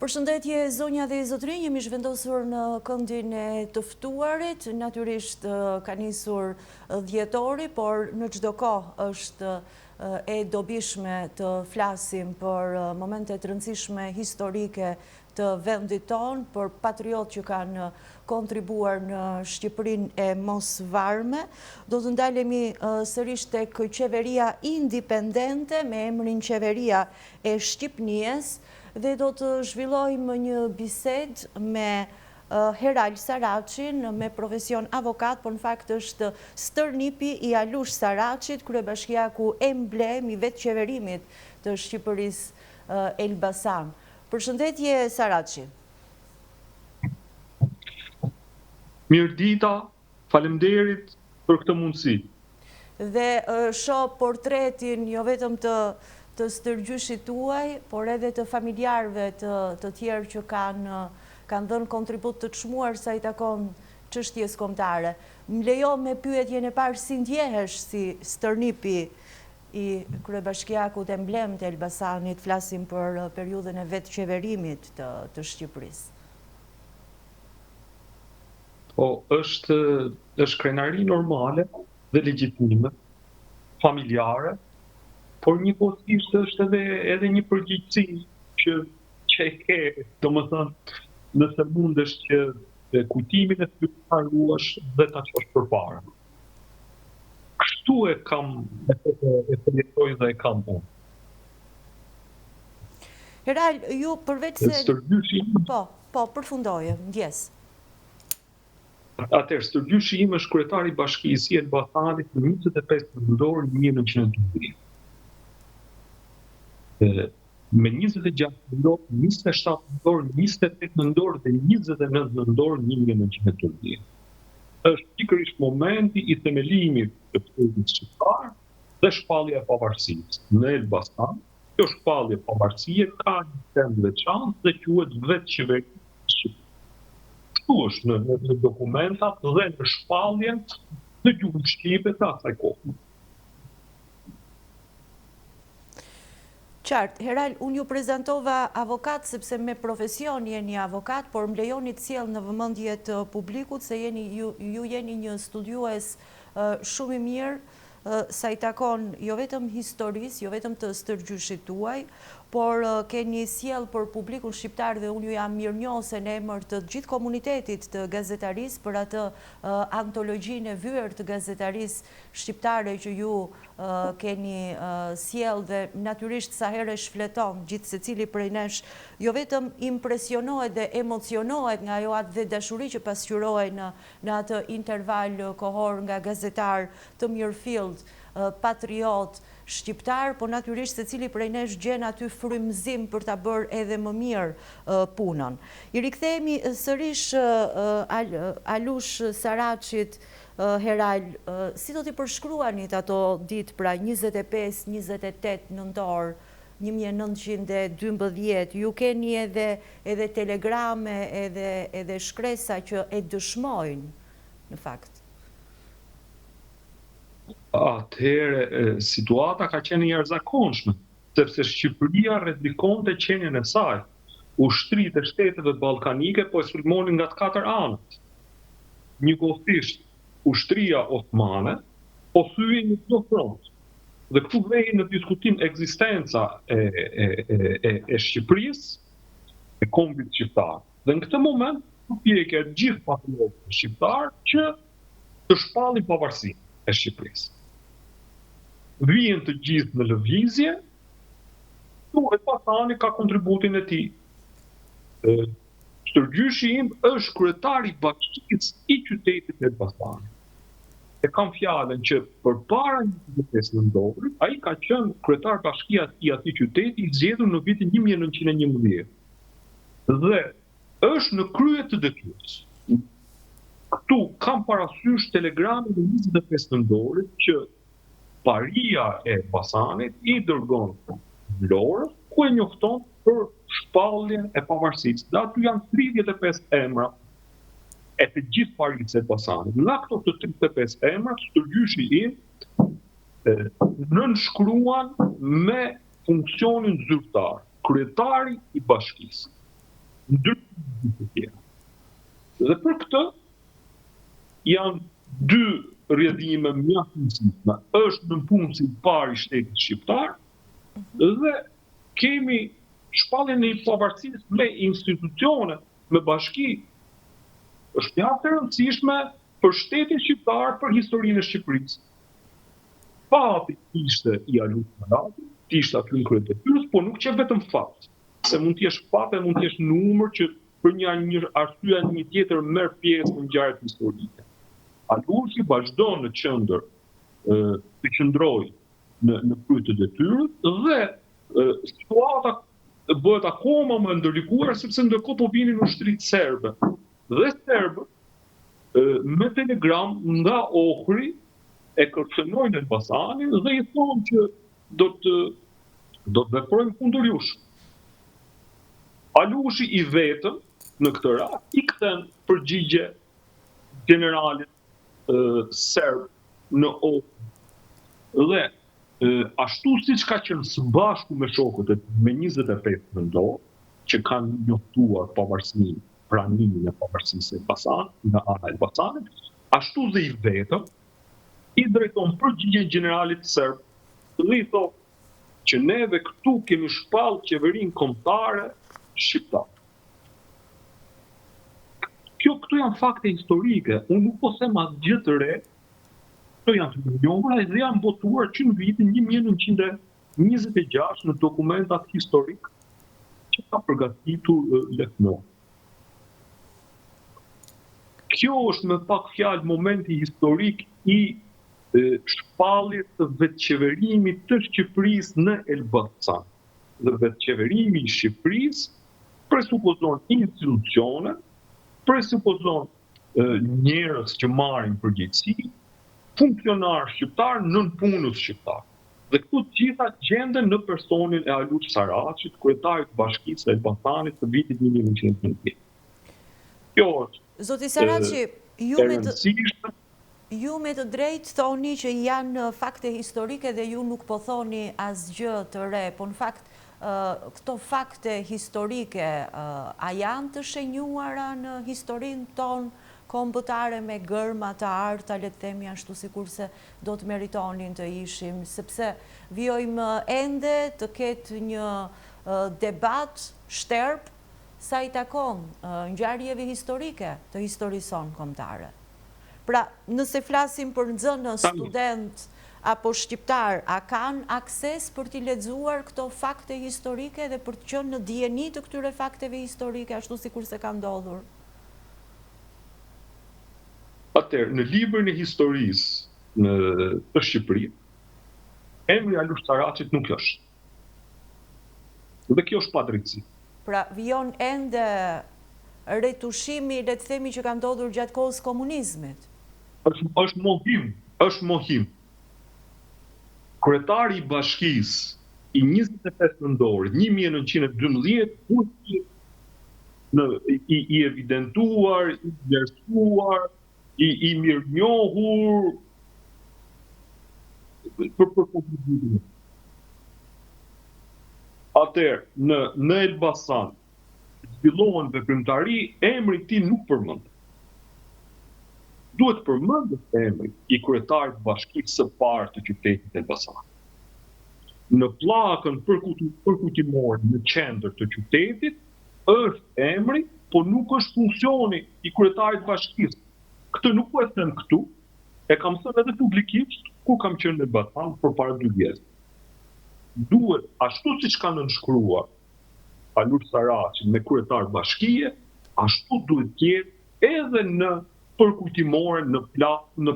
Përshëndetje zonja dhe zotrinj, jemi zhvendosur në këndin e të ftuarit, natyrisht ka nisur dhjetori, por në çdo kohë është e dobishme të flasim për momente të rëndësishme historike të vendit tonë, për patriot që kanë kontribuar në Shqipërinë e mosvarme. Do të ndalemi sërish tek qeveria indipendente me emrin Qeveria e Shqipënisë, dhe do të zhvillojmë një bised me Heral Saracin, me profesion avokat, por në fakt është stërnipi i Alush Saracit, kryebashkiaku emblem i vetë qeverimit të Shqipërisë Elbasan. Përshëndetje Saraci. Mirëdita, faleminderit për këtë mundësi. Dhe shoh portretin jo vetëm të stërgjyshit tuaj, por edhe të familjarëve të tjerë që kanë dhënë kontribut të çmuar sa i takon çështjes kombëtare. Më lejo me pyetjen e parë, si ndjehesh si stërnipi i kryebashkiakut emblem të Elbasanit, flasim për periudhën e vetë qeverimit të Shqipërisë? Po, është krenari normale dhe legjitime, familjare, por njëkohësisht është edhe një përgjegjësi që e ke, domethënë, nëse mundesh që kujtimin e të paruash dhe ta çosh përpara. Kështu e kam e përjetoj dhe e kam unë. Heral, ju përveç se... Po, përfundoje, ndjes. Atëherë, stërgjyshi im është kryetari i Bashkisë së Elbasanit në 25 nëntor 1912. Me 26 nëntor, 27 nëntor, 28 nëntor dhe 29 nëntor 1912. Është pikërisht momenti i themelimit të shtetit shqiptar dhe shpallja e pavarësisë në Elbasan. Kjo shpallje e pavarësie ka një temë veçantë dhe quhet vetë qeveri shqiptare. Kështu është në dokumentat dhe në shpalljen në gjuhën shqipe të asaj kohe. Qartë, Heral, unë ju prezentova avokat sepse me profesion jeni avokat, por më lejoni të sjell në vëmendje të publikut se ju jeni një studiues shumë i mirë sa i takon jo vetëm historisë, jo vetëm të stërgjyshit tuaj, por keni sjell për publikun shqiptar dhe unë ju jam mirënjohëse në emër të gjithë komunitetit të gazetarisë për atë antologjinë e vyer të gazetarisë shqiptare që ju keni sjell dhe natyrisht sa herë shfleton gjithë secili prej nesh, jo vetëm impresionohet dhe emocionohet nga ajo atë dhe dashuri që pasqyrohej në atë interval kohor nga gazetar të mirëfillt, patriot, shqiptar, po natyrisht secili prej nesh gjen aty frymëzim për ta bërë edhe më mirë punën. I rikthehemi sërish Alush Saracit, Heral, si do t'i përshkruanit ato ditë, pra 25-28 nëntor 1912, ju keni edhe telegrame, edhe shkresa që e dëshmojnë, në fakt. Atëherë, situata ka qenë jashtëzakonshme, sepse Shqipëria rrezikonte qenien e saj. Ushtritë e shteteve ballkanike po e sulmonin nga të katër anët. Njëkohësisht, ushtria osmane po thyej në çdo front. Dhe këtu vjen në diskutim ekzistenca e Shqipërisë, e kombit shqiptar. Dhe në këtë moment përpiqet gjithë patriotët shqiptar që të shpallin pavarësinë e Shqipërisë. Vjen të gjithë në lëvizje, Elbasani ka kontributin e tij. Stërgjyshi im është kryetari i Bashkisë i qytetit Elbasanit. E kam fjalën që përpara 25 nëntorit, ai ka qenë kryetar bashkia i atij qyteti i zgjedhur në vitin 1911. Dhe është në krye të detyrës. Këtu kam parasysh telegramin e 25 nëntorit që paria e Elbasanit i dërgon Vlorës, ku e njofton për shpalljen e pavarësisë. Dhe aty janë 35 emra e të gjithë parisë e Elbasanit. Nga këto të 35 emra, stërgjyshi im nënshkruan me funksionin zyrtar, kryetari i bashkisë. ndryshime të tjera. Dhe për këtë janë dy rrjedhime mjaft të rëndësishme. Është nënpunësi i parë i shtetit shqiptar dhe kemi shpalljen e pavarësisë me institucione, me bashki. Është mjaft e rëndësishme për shtetin shqiptar, për historinë e Shqipërisë. Fati ishte i Alush Saraçit, ishte aty në krye të detyrës, por nuk që vetëm fat. Se mund të jesh fat e mund të jesh numër që për një arsye një tjetër merr pjesë në ngjarjet historike. Alushi vazhdon në qendër të qëndrojë në krye të detyrës dhe situata bëhet akoma më ndërlikuar sepse ndërkohë po vinin ushtrit serbe. Dhe serbët me telegram nga Ohri e kërcënojnë Elbasanin dhe i thonë që do të veprojmë kundër jush. Alushi i vetëm në këtë rast i kthen përgjigje generalit serb në Ohri. Dhe ashtu siç ka qenë së bashku me shokët e me 25 nëntor, që kanë njoftuar pavarësinë, pranimin e pavarësisë nga ana e Elbasanit, ashtu dhe i vetëm i drejton përgjigjen generalit serb dhe i thotë që neve këtu kemi shpallë qeverinë kombëtare shqiptare. Këto janë fakte historike, unë nuk po them asgjë të re, këto janë të njohura dhe janë botuar që në vitin 1926 në dokumentat historik që ka përgatitur Lethnor. Kjo është me pak fjalë momenti historik i shpalljes të vetëqeverimit të Shqipërisë në Elbasan. Dhe vetëqeverimi i Shqipërisë presupozon institucione, presupozon njerëz që marrin përgjegjësi, funksionar shqiptar, nënpunës shqiptar. Dhe këto të gjitha gjenden në personin e Alush Saraçit, kryetarit të Bashkisë së Elbasanit të vitit 1990. Kjo është Zoti Saraçi, ju me të drejtë thoni që janë fakte historike dhe ju nuk po thoni asgjë të re, po në fakt këto fakte historike a janë të shenjuara në historinë tonë kombëtare me gërma të arta, le të themi ashtu sikurse do të meritonin të ishim, sepse vjojmë ende të ketë një debat shterp sa i takon ngjarjeve historike të historisë sonë kombëtare. Pra, nëse flasim për nxënës, student apo shqiptar, a kanë akses për t'i lexuar këto fakte historike dhe për të qenë në dijeni të këtyre fakteve historike ashtu sikurse ka ndodhur? Atëherë, në librin e historisë të Shqipërisë, emri Alush Saraçit nuk është. Dhe kjo është padrejtësi. Pra, vijon ende retushimi, le të themi, që ka ndodhur gjatë kohës komunizmit. Është mohim. Kryetari i Bashkisë i 25 nëntorit 1912 i evidentuar, i vlerësuar, i mirënjohur për kontributin. Atëherë, në Elbasan zhvillohen veprimtari, emri i tij nuk përmendet. Duhet përmendet emri i kryetarit të Bashkisë së parë të qytetit Elbasan. Në pllakën përkujtimore në qendër të qytetit është emri, por nuk është funksioni i kryetarit të Bashkisë. Këtë nuk po e them këtu, e kam thënë edhe publikisht ku kam qenë në Elbasan përpara 2 vjetësh. Duhet, ashtu siç ka nënshkruar Alush Saraçi me kryetar bashkie, ashtu duhet të jetë edhe në përkujtimore në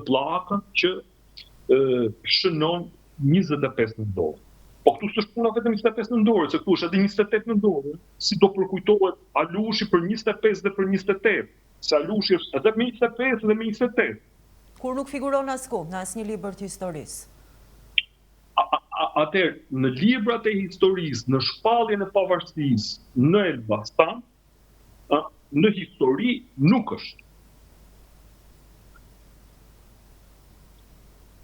pllakën që shënon 25 nëntor. Po këtu s'është puna vetëm 25 nëntor, se këtu është edhe 28 nëntor, si do përkujtohet Alushi për 25 dhe për 28, se Alushi është edhe me 25 dhe me 28. Kur nuk figuron asku në asnjë libër të historisë. Atëherë, në librat e historisë, në shpalljen e pavarësisë në Elbasan, në histori nuk është.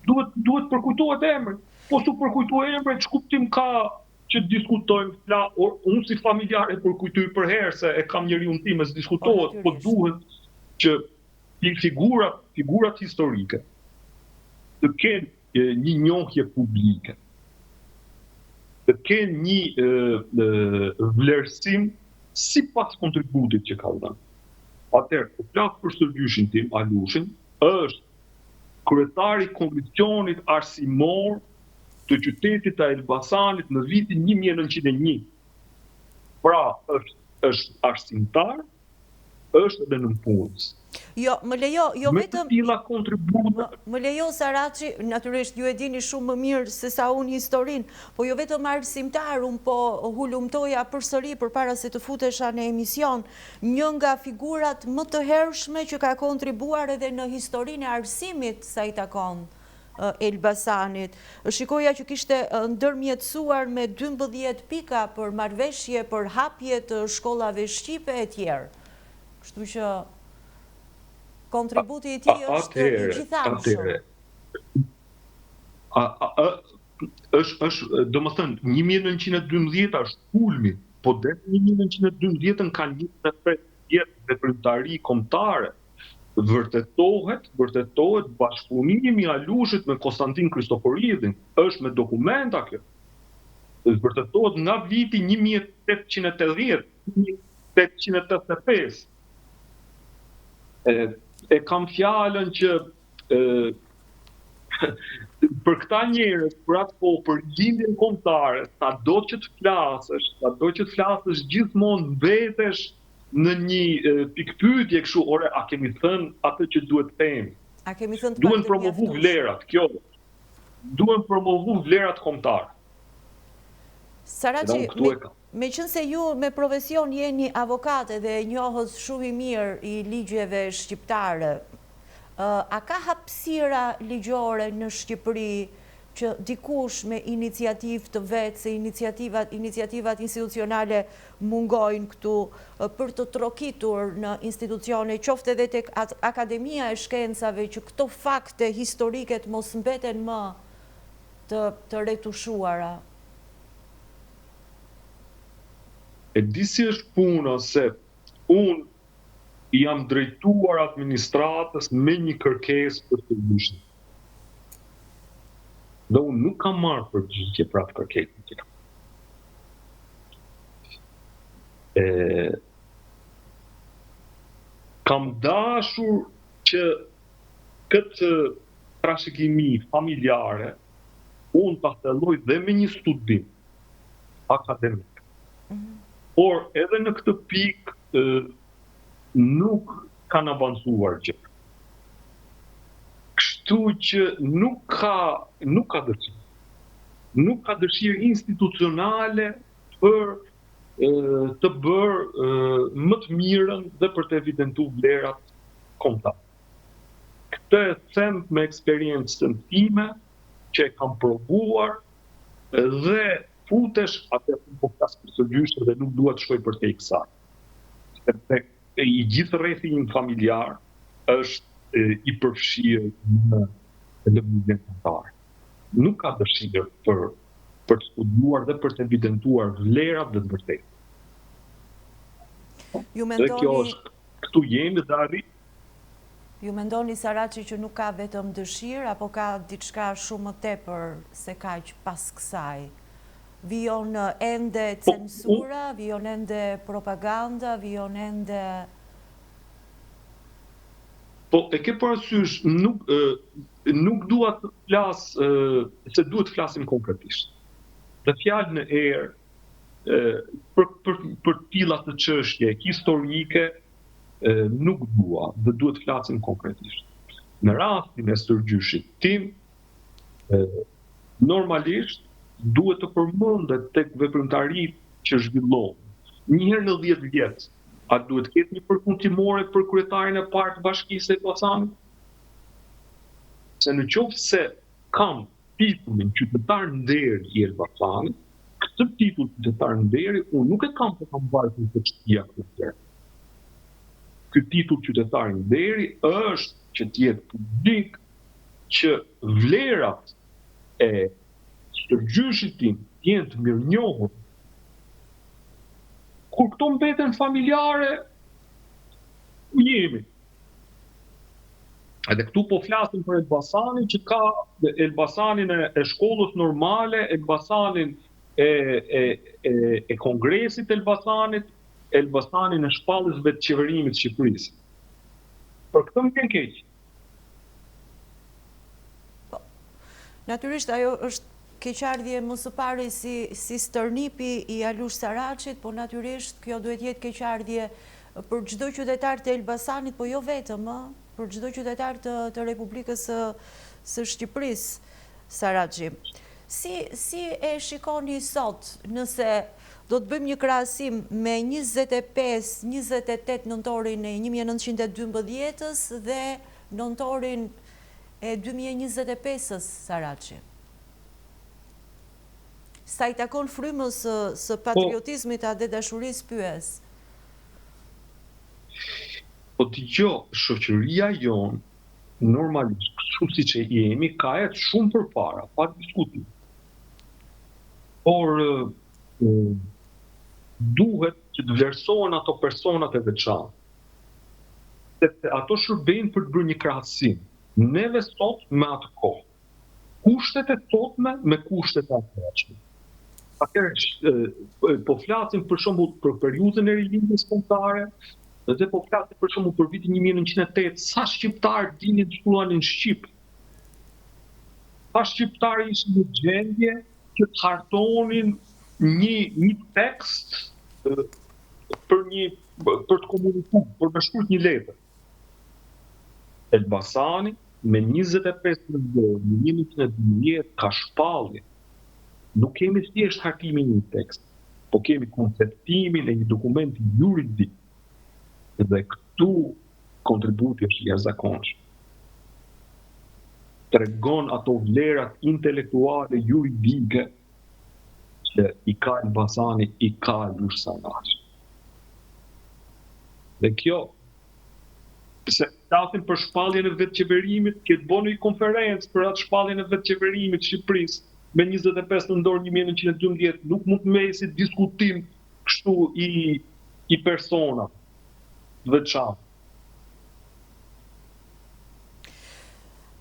Duhet përkujtohet emri. Po su përkujtohet emri, që kuptim ka që diskutojmë, unë si familjare për kujtoj për herë se e kam njeriu tim e diskutohet, po duhet që figurat historike të kenë një njohje publike, të kenë një vlerësim sipas kontributit që ka dhënë. Atëherë, po flas për Sërgjyshin tim, Alushin, është kryetari i Komisionit Arsimor të qytetit të Elbasanit në vitin 1901. Pra, është arsimtar, është edhe nënpunës. Jo, më lejo, jo Me vetëm... të tilla kontributa. Më lejo, Saraçi, natyrisht ju e dini shumë më mirë se sa unë historinë, po jo vetëm arsimtar, unë po hulumtoja përsëri përpara se të futesha në emision, një nga figurat më të hershme që ka kontribuar edhe në historinë e arsimit sa i takon Elbasanit. Shikoja që kishte ndërmjetësuar me 12 pika për marrëveshje, për hapje të shkollave shqipe e tjerë. Kështu që kontributi i tij është i gjithëanshëm. Është, domethënë, 1912 është kulmi, po deri 1912 kanë 25 vjet veprimtari kombëtare. Vërtetohet bashkëpunimi i Alushit me Konstantin Kristoforidhin, është me dokumenta kjo. Vërtetohet nga viti 1880, 1885. E kam fjalën që për këta njerëz, për atë kohë, për lindjen kombëtare, sado që të flasësh gjithmonë vetesh në një pikpyetje kështu, ore, a kemi thënë atë që duhet të themi? A kemi thënë duhen promovu vlerat, kjo. Duhen promovu vlerat kombëtare. Saraçi, me qënë se ju me profesion jeni avokate dhe njohës shumë i mirë i ligjeve shqiptare, a ka hapësira ligjore në Shqipëri që dikush me iniciativë të vetë, se iniciativat institucionale mungojnë këtu për të trokitur në institucione, qofte edhe tek Akademia e Shkencave, që këto fakte historike të mos mbeten më të retushuara? E di si është puna se unë jam drejtuar administratës me një kërkesë për të Sërgjyshin. Dhe unë nuk kam marrë përgjigje për atë kërkesë. Kam dashur që këtë trashëgimi familjare unë ta thelloj dhe me një studim akademik. Por edhe në këtë pikë nuk kanë avancuar gjë. Kështu që nuk ka dëshirë. Nuk ka dëshirë institucionale për të bërë më të mirën dhe për të evidentuar vlerat kombëtare. Këtë e them me eksperiencën time që e kam provuar dhe futesh atë po flas për Sërgjyshin dhe nuk dua të shkoj për te kësaj. Sepse i gjithë rrethi im familjar është i përfshirë në lëvizjen kombëtare. Nuk ka dëshirë për të studiuar dhe për të evidentuar vlerat dhe të vërtetë. Dhe kjo është, këtu jemi dhe arrit. Ju mendoni, Saraçi, që nuk ka vetëm dëshirë, apo ka diçka shumë më tepër se kaq pas kësaj? Vijon ende censura, vijon ende propaganda, vijon ende... Po, e ke parasysh, nuk dua të flas, se duhet të flasim konkretisht. Dhe fjalën e erë, për tilla të çështje historike, nuk dua, dhe duhet të flasim konkretisht. Në rastin e Sërgjyshit tim, normalisht, duhet të përmendet tek veprimtaritë që zhvillohen. Një herë në 10 vjet, a duhet ketë një përkundëtimore për kryetarin e parë të Bashkisë së Elbasanit? Se në qoftë se kam titullin qytetar nderi i Elbasanit, këtë titull qytetar nderi unë nuk e kam të kam bajtur të çtia këtë. Ky titull qytetar nderi është që të jetë publik, që vlerat e Sërgjyshit tim jenë të mirënjohur. Kur këto mbeten familjare, ku jemi? Edhe këtu po flasim për Elbasanin që ka Elbasanin e shkollës normale, Elbasanin e Kongresit Elbasanit, Elbasanin e shpallësve të qeverimit të Shqipërisë. Për këtë më vjen keq. Natyrisht ajo është keqardhje më së pari si stërnipi i Alush Saraçit, po natyrisht kjo duhet jetë keqardhje për çdo qytetar të Elbasanit, po jo vetëm, për çdo qytetar të Republikës së Shqipërisë, Saraçi. Si e shikoni sot nëse do të bëjmë një krahasim me 25-28 nëntorin e 1912-ës dhe nëntorin e 2025-ës, Saraçi? Sa i takon frymës së patriotizmit dhe dashurisë pyes? Po shoqëria jonë, normalisht, kështu siç e jemi, ka jetë shumë përpara, pa diskutim. Por duhet që të vlerësohen ato personat e veçantë. Sepse ato shërbejnë për të bërë një krahasim. Neve sot me atë kohë. Kushtet e sotme me kushtet e atëhershme. Atëherë po flasim për shembull për periudhën e rilindjes kombëtare, dhe po flasim për shembull për vitin 1908, sa shqiptarë dinin të shkruanin shqip. Sa shqiptarë ishin në gjendje që të hartonin një tekst për të komunikuar, për të shkruar një letër. Elbasani me 25 nëntor në 1910 ka shpallje. Nuk kemi thjesht hartimin e një tekst, po kemi konceptimin e një dokumenti juridik. Dhe këtu kontributi është i jashtëzakonshëm. Tregon ato vlerat intelektuale juridike që i ka Elbasani, i ka Alush Saraçi. Dhe kjo, se flasim për shpalljen e vetë qeverimit, këtë bënë një konferencë për atë shpalljen e vetë qeverimit të Shqipërisë me 25 nëntor 1912, nuk mund të mesi diskutim kështu i persona veçantë.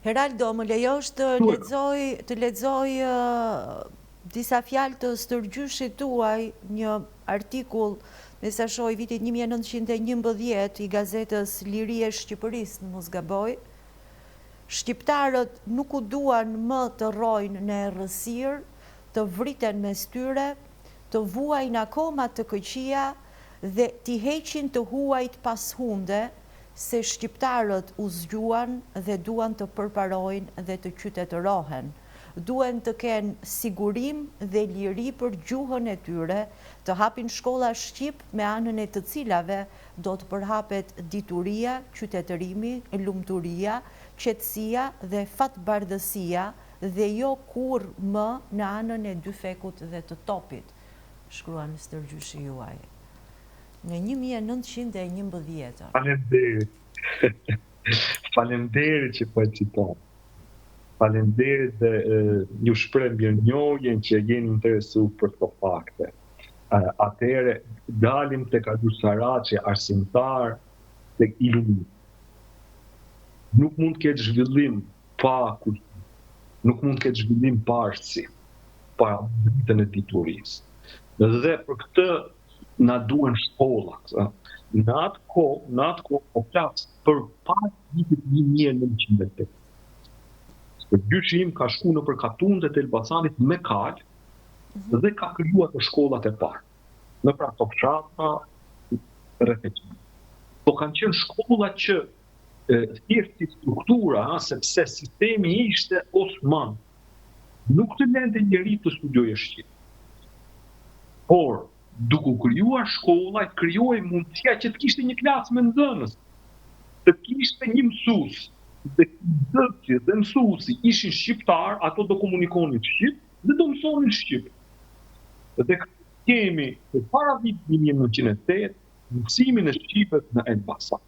Heraldo, më lejosh të lexoj disa fjalë të stërgjyshit tuaj, një artikull me sa shoh i vitit 1911 i gazetës Liria e Shqipërisë, në mos gaboj. Shqiptarët nuk u duan më të rrojnë në errësirë, të vriten mes tyre, të vuajnë akoma të këqia dhe t'i heqin të huajt pas hunde, se shqiptarët u zgjuan dhe duan të përparojnë dhe të qytetërohen. Duen të kenë sigurim dhe liri për gjuhën e tyre, të hapin shkolla shqip me anën e të cilave do të përhapet dituria, qytetërimi, lumturia, qetësia dhe fatbardhësia dhe jo kur më në anën e dy fekut dhe të topit, shkruan stërgjyshi juaj. Në 1911. Faleminderit. Faleminderit që po e citon. Faleminderit dhe ju shpreh mirënjohjen që jeni interesuar për këto fakte. Atëherë dalim tek Alush Saraçi, arsimtar, tek ilumit. Nuk mund të ketë zhvillim pa kulturë. Nuk mund të ketë zhvillim pa artësi, pa dritën e diturisë. Dhe për këtë na duhen shkollat. Në atë kohë po flas për pas vitit 1908. Gjyshi im ka shku në për katundet e Elbasanit me kal dhe ka krijuar të shkollat e parë. Në pra të fshatra, rrethëqin. Po kanë qenë shkolla që thjesht si struktura, sepse sistemi ishte osman. Nuk të lente njeri të studiojë shqip. Por, duke krijuar shkolla, krijoi mundësia që të kishte një klasë me nxënës, të kishte një mësues. Dhe zëtësi dhe mësuesi ishin shqiptar, ato do komunikonin shqip dhe do mësonin shqip. Dhe kemi para vitit 1908 mësimin e shqipet në Elbasan,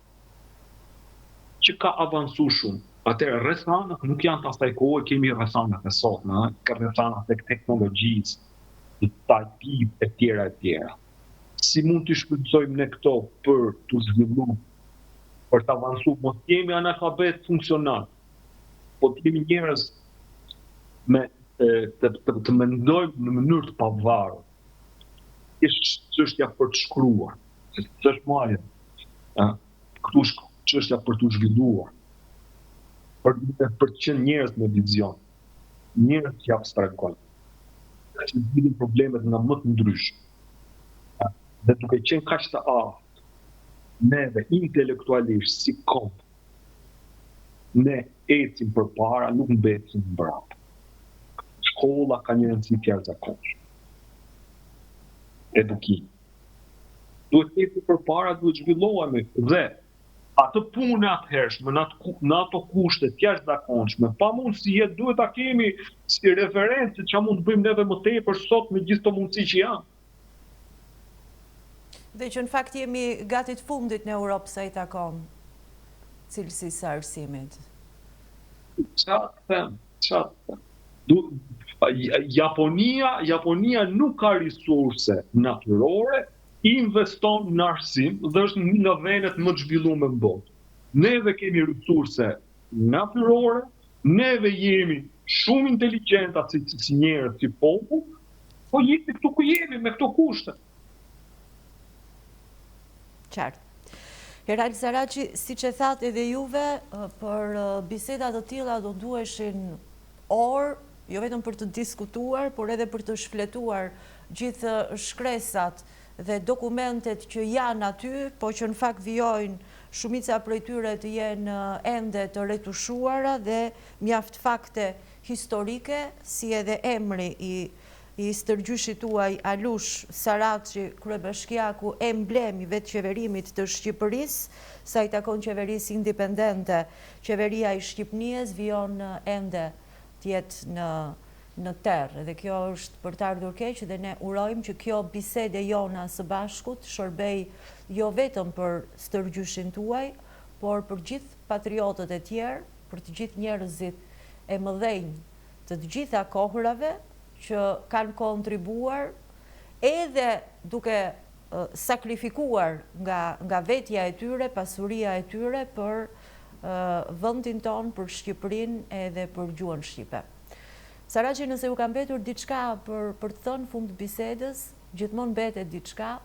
që ka avancu shumë. Atëherë rrethanat nuk janë të asaj kohe, kemi rrethanat e sotme, ka rrethanat e teknologjisë, tajtiv e tjera e tjera. Si mund të shfrytëzojmë ne këto për të zhvilluar, për të avancuar, mos jemi analfabet funksional, po të jemi njerëz të mendojmë në mënyrë të pavarur. Është çështja për të shkruar, s'është marrje. Këtu është çështja për të zhvilluar, për të qenë njerëz me vizion, njerëz që abstrahojnë, që zgjidhin problemet nga më të ndryshme. Dhe duke qenë kaq të aftë, neve intelektualisht si komp, ne ecim përpara, nuk mbesim mbrapa. Shkolla ka një rëndësi të jashtëzakonshme. Edukimi. Duhet ecim përpara, duhet zhvillohemi dhe atë punë atëhershme, në ato kushte të jashtëzakonshme, pamundësi duhet ta kemi si referencë çka mund të bëjmë neve më tepër sot me gjithë këto mundësi që janë. Dhe që në fakt jemi gati të fundit në Europë sa i takon cilësisë së arsimit. Japonia nuk ka resurse natyrore, investon në arsim dhe është një nga vendet më të zhvilluara në botë. Neve kemi resurse natyrore, neve jemi shumë inteligjenta si njerëz, si popull, po jemi këtu ku jemi me këto kushte. Qartë. Heral Saraçi, siç e thatë edhe juve, për biseda të tilla do duheshin orë, jo vetëm për të diskutuar, por edhe për të shfletuar gjithë shkresat dhe dokumentet që janë aty, po që në fakt vijojnë shumica prej tyre të jenë ende të retushuara dhe mjaft fakte historike, si edhe emri i stërgjyshit tuaj Alush Saraçi, kryebashkiaku emblemi vetë qeverimit të Shqipërisë, sa i takon qeverisë independente, qeveria i Shqipënisë vijon ende të jetë në terr. Dhe kjo është për të ardhur keq dhe ne urojmë që kjo bisede jona së bashkut shërbej jo vetëm për stërgjyshin tuaj, por për gjithë patriotët e tjerë, për të gjithë njerëzit e mëdhenj të gjitha kohërave që kanë kontribuar edhe duke sakrifikuar nga vetja e tyre, pasuria e tyre për vendin tonë, për Shqipërinë edhe për gjuhën shqipe. Saraçi, nëse u ka mbetur diçka për të thënë fund bisedës, gjithmonë mbetet diçka.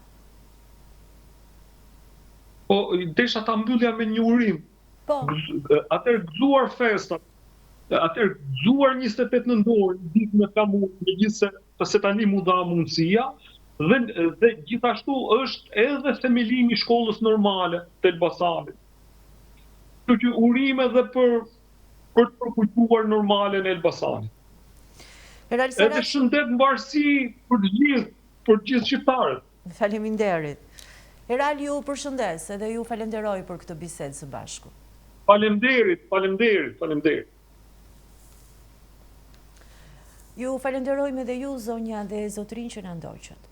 Po, desha ta mbyllja me një urim. Po. Atëherë gëzuar festat. Atëherë gëzuar 28 nëntor, ditën e flamurit, megjithëse se tani mu dha mundësia, dhe gjithashtu është edhe themelimi i shkollës normale të Elbasanit. Kështu që urime edhe për të përkujtuar normalen e Elbasanit. Edhe shëndet mbarësi për gjithë shqiptarët. Faleminderit. Heral, ju përshëndes edhe ju falenderoj për këtë bisedë së bashku. Faleminderit. Ju falenderojmë edhe ju, zonja dhe zotrinj që na ndoqët.